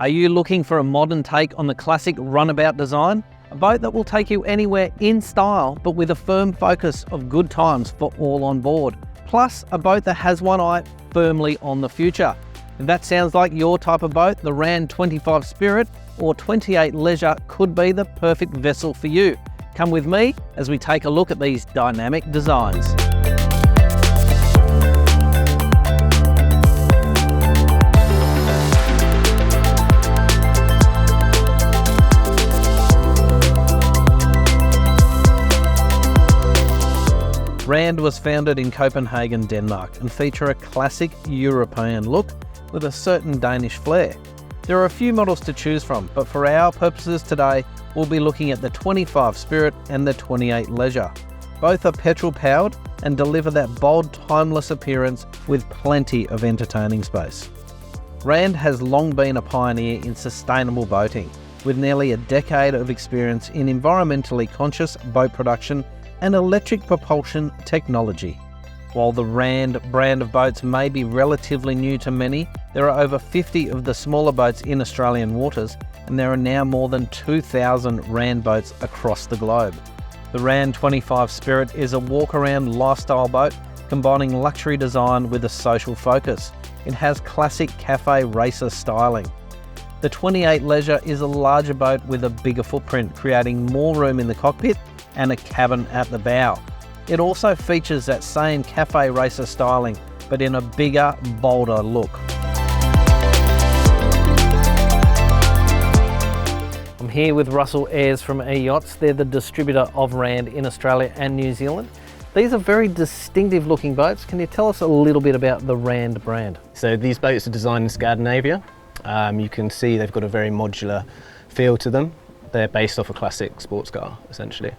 Are you looking for a modern take on the classic runabout design? A boat that will take you anywhere in style, but with a firm focus of good times for all on board. Plus, a boat that has one eye firmly on the future. If that sounds like your type of boat, the RAND 25 Spirit or 28 Leisure could be the perfect vessel for you. Come with me as we take a look at these dynamic designs. RAND was founded in Copenhagen, Denmark, and feature a classic European look with a certain Danish flair. There are a few models to choose from, but for our purposes today, we'll be looking at the 25 Spirit and the 28 Leisure. Both are petrol powered and deliver that bold, timeless appearance with plenty of entertaining space. RAND has long been a pioneer in sustainable boating, with nearly a decade of experience in environmentally conscious boat production and electric propulsion technology. While the RAND brand of boats may be relatively new to many, there are over 50 of the smaller boats in Australian waters, and there are now more than 2,000 RAND boats across the globe. The RAND 25 Spirit is a walk-around lifestyle boat, combining luxury design with a social focus. It has classic cafe racer styling. The 28 Leisure is a larger boat with a bigger footprint, creating more room in the cockpit and a cabin at the bow. It also features that same cafe racer styling, but in a bigger, bolder look. I'm here with Russell Ayres from E-Yachts. They're the distributor of RAND in Australia and New Zealand. These are very distinctive looking boats. Can you tell us a little bit about the RAND brand? So these boats are designed in Scandinavia. You can see they've got a very modular feel to them. They're based off a classic sports car, essentially.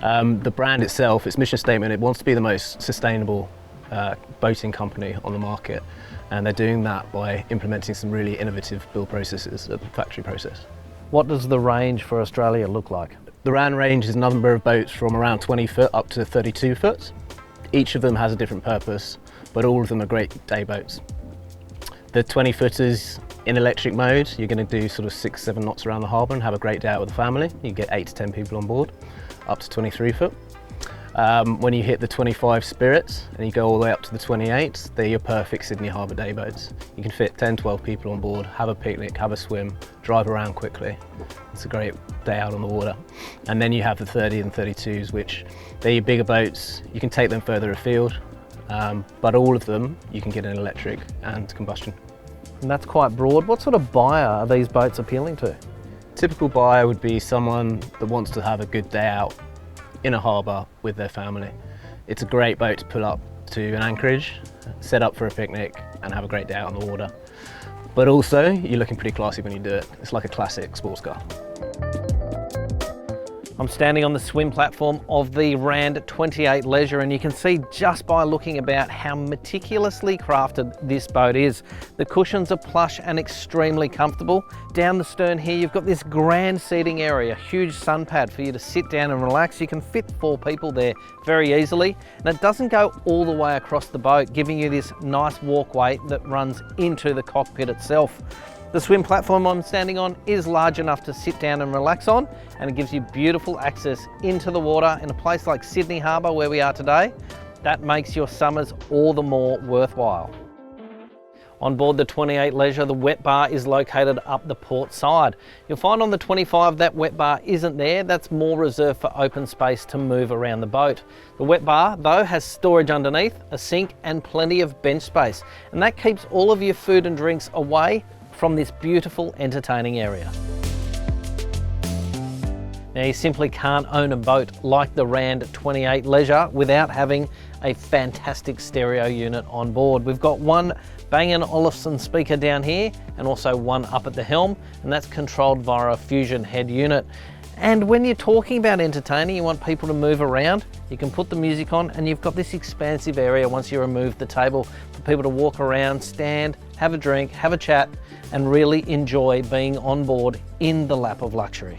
The brand itself, its mission statement, it wants to be the most sustainable boating company on the market. And they're doing that by implementing some really innovative build processes at the factory process. What does the range for Australia look like? The RAND range is a number of boats from around 20 foot up to 32 foot. Each of them has a different purpose, but all of them are great day boats. The 20 footers in electric mode, you're going to do sort of 6-7 knots around the harbour and have a great day out with the family. You get 8 to 10 people on board, up to 23 foot. When you hit the 25 Spirits and you go all the way up to the 28, they're your perfect Sydney Harbour day boats. You can fit 10-12 people on board, have a picnic, have a swim, drive around quickly. It's a great day out on the water. And then you have the 30 and 32s, which they're your bigger boats. You can take them further afield, but all of them you can get in electric and combustion. And that's quite broad. What sort of buyer are these boats appealing to? Typical buyer would be someone that wants to have a good day out in a harbour with their family. It's a great boat to pull up to an anchorage, set up for a picnic and have a great day out on the water. But also, you're looking pretty classy when you do it. It's like a classic sports car. I'm standing on the swim platform of the RAND 28 Leisure, and you can see just by looking about how meticulously crafted this boat is. The cushions are plush and extremely comfortable. Down the stern here, you've got this grand seating area, huge sun pad for you to sit down and relax. You can fit 4 people there very easily, and it doesn't go all the way across the boat, giving you this nice walkway that runs into the cockpit itself. The swim platform I'm standing on is large enough to sit down and relax on, and it gives you beautiful access into the water in a place like Sydney Harbour where we are today. That makes your summers all the more worthwhile. On board the 28 Leisure, the wet bar is located up the port side. You'll find on the 25 that wet bar isn't there. That's more reserved for open space to move around the boat. The wet bar, though, has storage underneath, a sink and plenty of bench space, and that keeps all of your food and drinks away from this beautiful, entertaining area. Now, you simply can't own a boat like the RAND 28 Leisure without having a fantastic stereo unit on board. We've got one Bang & Olufsen speaker down here and also one up at the helm, and that's controlled via a Fusion head unit. And when you're talking about entertaining, you want people to move around, you can put the music on and you've got this expansive area once you remove the table for people to walk around, stand, have a drink, have a chat, and really enjoy being on board in the lap of luxury.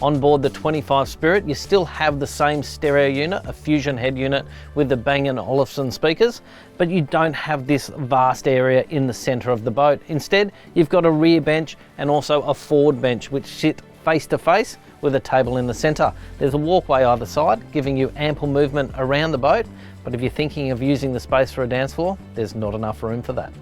On board the 25 Spirit, you still have the same stereo unit, a Fusion head unit with the Bang & Olufsen speakers, but you don't have this vast area in the center of the boat. Instead, you've got a rear bench and also a forward bench, which sit face to face with a table in the center. There's a walkway either side, giving you ample movement around the boat, but if you're thinking of using the space for a dance floor, there's not enough room for that.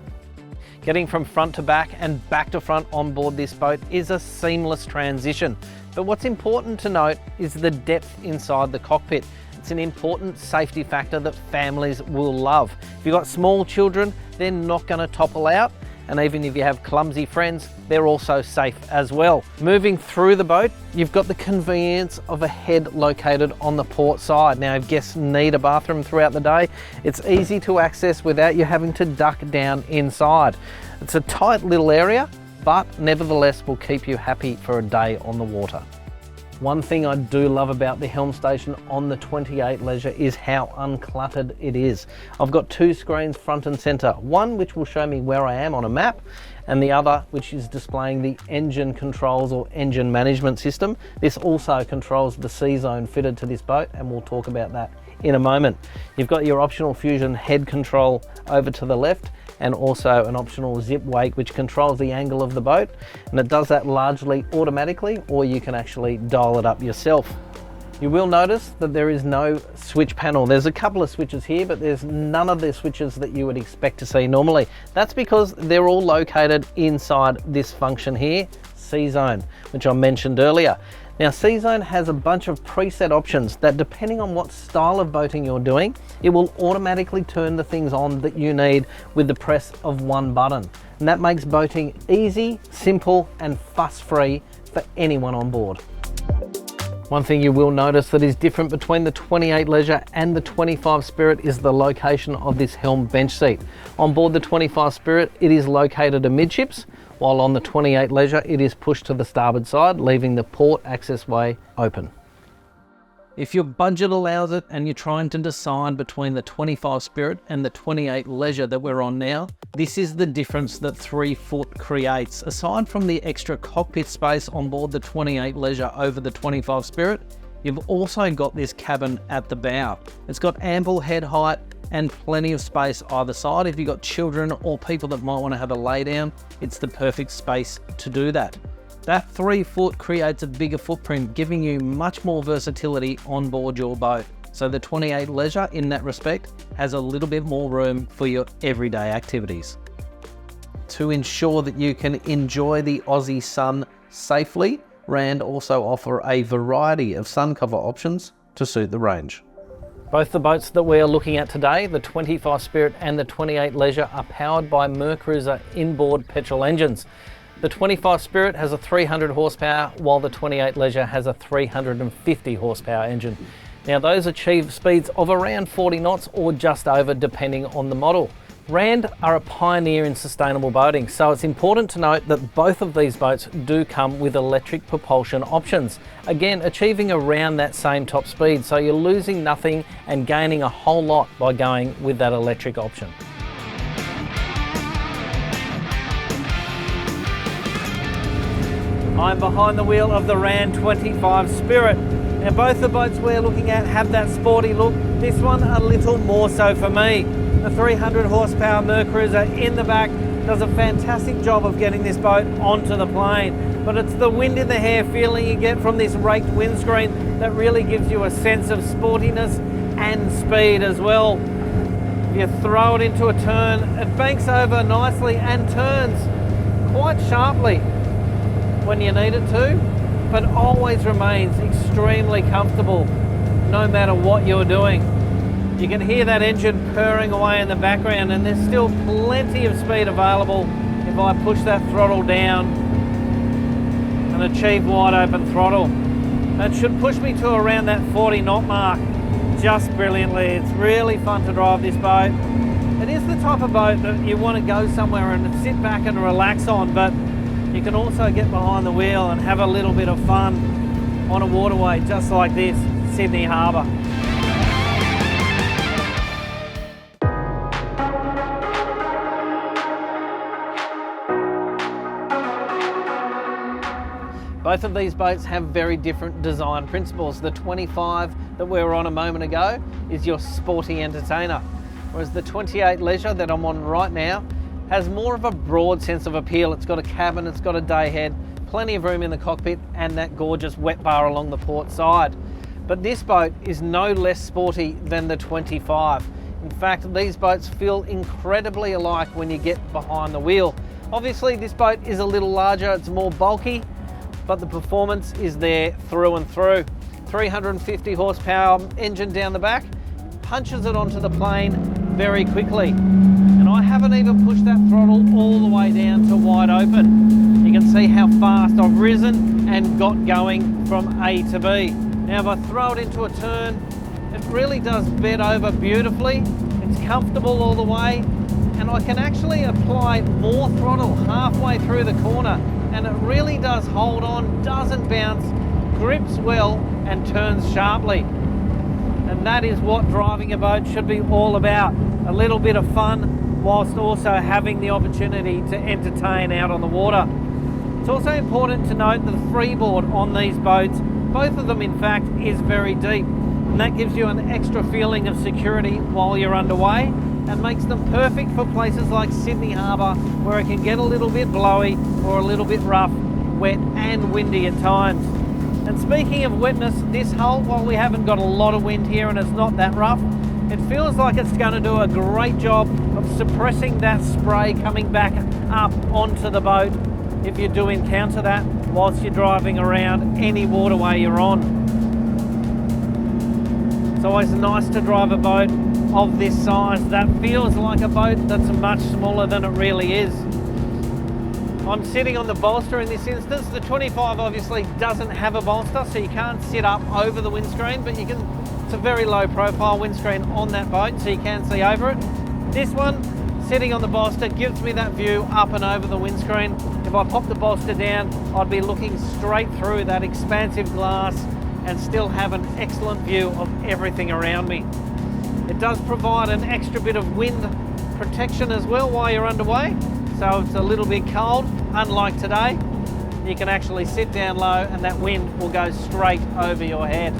Getting from front to back and back to front on board this boat is a seamless transition. But what's important to note is the depth inside the cockpit. It's an important safety factor that families will love. If you've got small children, they're not going to topple out. And even if you have clumsy friends, they're also safe as well. Moving through the boat, you've got the convenience of a head located on the port side. Now, if guests need a bathroom throughout the day, it's easy to access without you having to duck down inside. It's a tight little area, but nevertheless will keep you happy for a day on the water. One thing I do love about the Helm Station on the 28 Leisure is how uncluttered it is. I've got two screens front and center, one which will show me where I am on a map, and the other which is displaying the engine controls or engine management system. This also controls the C-zone fitted to this boat, and we'll talk about that in a moment. You've got your optional Fusion head control over to the left, and also an optional zip wake which controls the angle of the boat, and it does that largely automatically, or you can actually dial it up yourself. You will notice that there is no switch panel. There's a couple of switches here, but there's none of the switches that you would expect to see normally. That's because they're all located inside this function here, C-zone, which I mentioned earlier. Now, C-zone has a bunch of preset options that, depending on what style of boating you're doing, it will automatically turn the things on that you need with the press of one button. And that makes boating easy, simple, and fuss-free for anyone on board. One thing you will notice that is different between the 28 Leisure and the 25 Spirit is the location of this Helm bench seat. On board the 25 Spirit, it is located amidships, while on the 28 Leisure, it is pushed to the starboard side, leaving the port access way open. If your budget allows it and you're trying to decide between the 25 Spirit and the 28 Leisure that we're on now, this is the difference that 3 foot creates. Aside from the extra cockpit space on board the 28 Leisure over the 25 Spirit, you've also got this cabin at the bow. It's got ample head height and plenty of space either side. If you've got children or people that might want to have a lay down, it's the perfect space to do that. That 3 foot creates a bigger footprint, giving you much more versatility on board your boat. So the 28 Leisure, in that respect, has a little bit more room for your everyday activities. To ensure that you can enjoy the Aussie sun safely, RAND also offer a variety of sun cover options to suit the range. Both the boats that we are looking at today, the 25 Spirit and the 28 Leisure, are powered by Mercruiser inboard petrol engines. The 25 Spirit has a 300 horsepower, while the 28 Leisure has a 350 horsepower engine. Now, those achieve speeds of around 40 knots or just over, depending on the model. RAND are a pioneer in sustainable boating, so it's important to note that both of these boats do come with electric propulsion options. Again, achieving around that same top speed, so you're losing nothing and gaining a whole lot by going with that electric option. I'm behind the wheel of the RAND 25 Spirit. Now, both the boats we're looking at have that sporty look. This one a little more so for me. The 300 horsepower Mercruiser in the back does a fantastic job of getting this boat onto the plane, but it's the wind in the hair feeling you get from this raked windscreen that really gives you a sense of sportiness and speed as well. You throw it into a turn, it banks over nicely and turns quite sharply when you need it to, but always remains extremely comfortable no matter what you're doing. You can hear that engine purring away in the background, and there's still plenty of speed available if I push that throttle down and achieve wide open throttle. That should push me to around that 40 knot mark just brilliantly. It's really fun to drive this boat. It is the type of boat that you want to go somewhere and sit back and relax on, but you can also get behind the wheel and have a little bit of fun on a waterway just like this, Sydney Harbour. Both of these boats have very different design principles. The 25 that we were on a moment ago is your sporty entertainer, whereas the 28 Leisure that I'm on right now has more of a broad sense of appeal. It's got a cabin, it's got a day head, plenty of room in the cockpit, and that gorgeous wet bar along the port side. But this boat is no less sporty than the 25. In fact, these boats feel incredibly alike when you get behind the wheel. Obviously, this boat is a little larger, it's more bulky, but the performance is there through and through. 350 horsepower engine down the back, punches it onto the plane very quickly. And I haven't even pushed that throttle all the way down to wide open. You can see how fast I've risen and got going from A to B. Now if I throw it into a turn, it really does bed over beautifully. It's comfortable all the way, and I can actually apply more throttle halfway through the corner, and it really does hold on, doesn't bounce, grips well, and turns sharply. And that is what driving a boat should be all about. A little bit of fun, whilst also having the opportunity to entertain out on the water. It's also important to note that the freeboard on these boats, both of them in fact, is very deep. And that gives you an extra feeling of security while you're underway and makes them perfect for places like Sydney Harbour, where it can get a little bit blowy or a little bit rough, wet and windy at times. And speaking of wetness, this hull, while we haven't got a lot of wind here and it's not that rough, it feels like it's going to do a great job of suppressing that spray coming back up onto the boat if you do encounter that whilst you're driving around any waterway you're on. It's always nice to drive a boat of this size that feels like a boat that's much smaller than it really is. I'm sitting on the bolster in this instance. The 25 obviously doesn't have a bolster, so you can't sit up over the windscreen, but you can. It's a very low profile windscreen on that boat, so you can see over it. This one, sitting on the bolster, gives me that view up and over the windscreen. If I pop the bolster down, I'd be looking straight through that expansive glass and still have an excellent view of everything around me. It does provide an extra bit of wind protection as well while you're underway, so if it's a little bit cold, unlike today, you can actually sit down low and that wind will go straight over your head.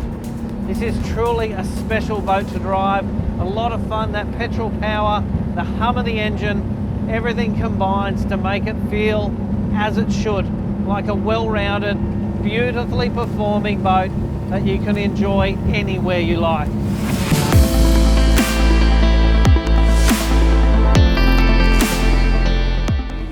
This is truly a special boat to drive, a lot of fun. That petrol power, the hum of the engine, everything combines to make it feel as it should, like a well-rounded, beautifully performing boat that you can enjoy anywhere you like.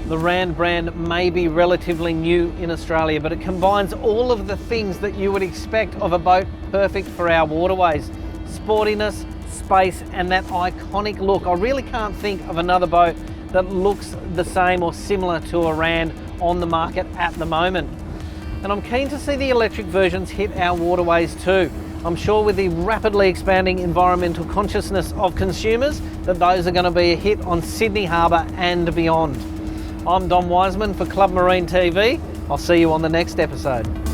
The RAND brand may be relatively new in Australia, but it combines all of the things that you would expect of a boat perfect for our waterways. Sportiness, space, and that iconic look. I really can't think of another boat that looks the same or similar to a RAND on the market at the moment. And I'm keen to see the electric versions hit our waterways too. I'm sure with the rapidly expanding environmental consciousness of consumers that those are going to be a hit on Sydney Harbour and beyond. I'm Dom Wiseman for Club Marine TV. I'll see you on the next episode.